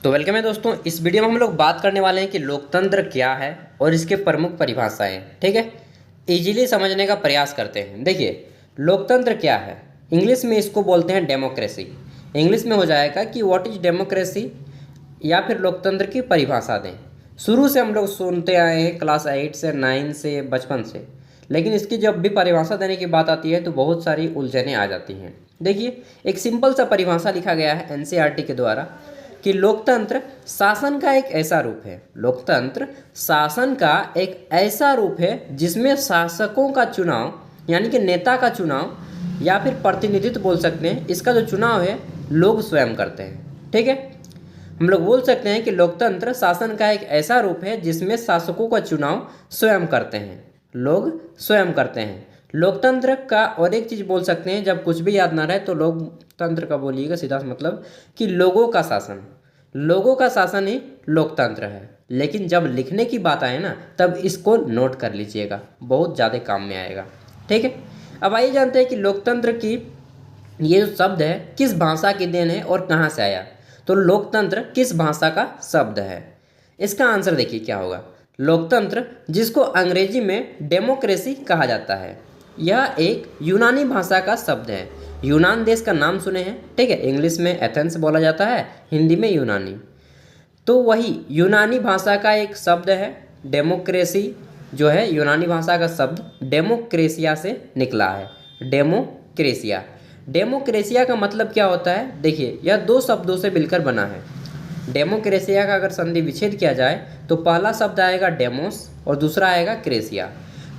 तो वेलकम है दोस्तों। इस वीडियो में हम लोग बात करने वाले हैं कि लोकतंत्र क्या है और इसके प्रमुख परिभाषाएं। ठीक है, इजीली समझने का प्रयास करते हैं। देखिए, लोकतंत्र क्या है, इंग्लिश में इसको बोलते हैं डेमोक्रेसी। इंग्लिश में हो जाएगा कि व्हाट इज डेमोक्रेसी, या फिर लोकतंत्र की परिभाषा दें। शुरू से हम लोग सुनते आए हैं, क्लास 8 से 9 से, बचपन से, लेकिन इसकी जब भी परिभाषा देने की बात आती है तो बहुत सारी उलझनें आ जाती हैं। देखिए, एक सिंपल सा परिभाषा लिखा गया है एनसीईआरटी के द्वारा कि लोकतंत्र शासन का एक ऐसा रूप है। लोकतंत्र शासन का एक ऐसा रूप है जिसमें शासकों का चुनाव, यानी कि नेता का चुनाव या फिर प्रतिनिधित्व बोल सकते हैं, इसका जो चुनाव है लोग स्वयं करते हैं। ठीक है, हम लोग बोल सकते हैं कि लोकतंत्र शासन का एक ऐसा रूप है जिसमें शासकों का चुनाव स्वयं करते हैं, लोग स्वयं करते हैं। लोकतंत्र का और एक चीज़ बोल सकते हैं, जब कुछ भी याद ना रहे तो लोकतंत्र का बोलिएगा सीधा मतलब कि लोगों का शासन। लोगों का शासन ही लोकतंत्र है। लेकिन जब लिखने की बात आए ना तब इसको नोट कर लीजिएगा, बहुत ज़्यादा काम में आएगा। ठीक है, अब आइए जानते हैं कि लोकतंत्र की ये जो शब्द है किस भाषा की देन है और कहाँ से आया। तो लोकतंत्र किस भाषा का शब्द है, इसका आंसर देखिए क्या होगा। लोकतंत्र, जिसको अंग्रेजी में डेमोक्रेसी कहा जाता है, यह एक यूनानी भाषा का शब्द है। यूनान देश का नाम सुने हैं, ठीक है, इंग्लिश में एथेंस बोला जाता है, हिंदी में यूनानी। तो वही यूनानी भाषा का एक शब्द है डेमोक्रेसी, जो है यूनानी भाषा का शब्द डेमोक्रेसिया से निकला है। डेमोक्रेसिया, डेमोक्रेसिया का मतलब क्या होता है, देखिए यह दो शब्दों से मिलकर बना है। डेमोक्रेसिया का अगर संधि विच्छेद किया जाए तो पहला शब्द आएगा डेमोस और दूसरा आएगा क्रेसिया।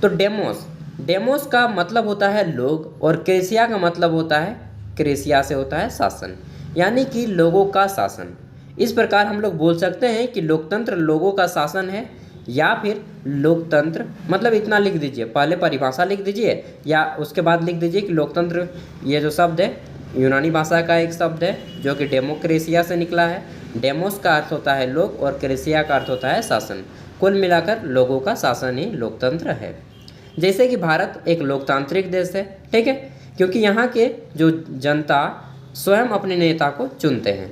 तो डेमोस, डेमोस का मतलब होता है लोग और क्रेसिया का मतलब होता है, क्रेसिया से होता है शासन, यानी कि लोगों का शासन। इस प्रकार हम लोग बोल सकते हैं कि लोकतंत्र लोगों का शासन है, या फिर लोकतंत्र मतलब इतना लिख दीजिए, पहले परिभाषा लिख दीजिए या उसके बाद लिख दीजिए कि लोकतंत्र ये जो शब्द है यूनानी भाषा का एक शब्द है जो कि डेमोक्रेसिया से निकला है। डेमोस का अर्थ होता है लोग और क्रेसिया का अर्थ होता है शासन। कुल मिलाकर लोगों का शासन ही लोकतंत्र है। जैसे कि भारत एक लोकतांत्रिक देश है, ठीक है, क्योंकि यहाँ के जो जनता स्वयं अपने नेता को चुनते हैं।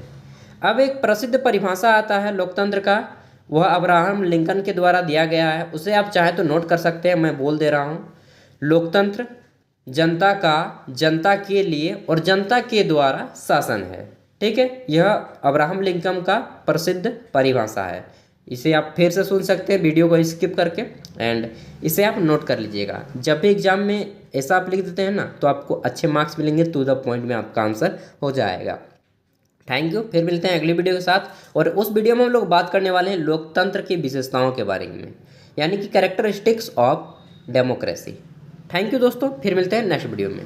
अब एक प्रसिद्ध परिभाषा आता है लोकतंत्र का, वह अब्राहम लिंकन के द्वारा दिया गया है, उसे आप चाहे तो नोट कर सकते हैं, मैं बोल दे रहा हूँ। लोकतंत्र जनता का, जनता के लिए और जनता के द्वारा शासन है। ठीक है, यह अब्राहम लिंकन का प्रसिद्ध परिभाषा है। इसे आप फिर से सुन सकते हैं वीडियो को स्किप करके, एंड इसे आप नोट कर लीजिएगा। जब भी एग्जाम में ऐसा आप लिख देते हैं ना तो आपको अच्छे मार्क्स मिलेंगे, टू द पॉइंट में आपका आंसर हो जाएगा। थैंक यू, फिर मिलते हैं अगली वीडियो के साथ। और उस वीडियो में हम लोग बात करने वाले हैं लोकतंत्र की विशेषताओं के बारे में, यानी कि characteristics of democracy. Thank you दोस्तों, फिर मिलते हैं नेक्स्ट वीडियो में।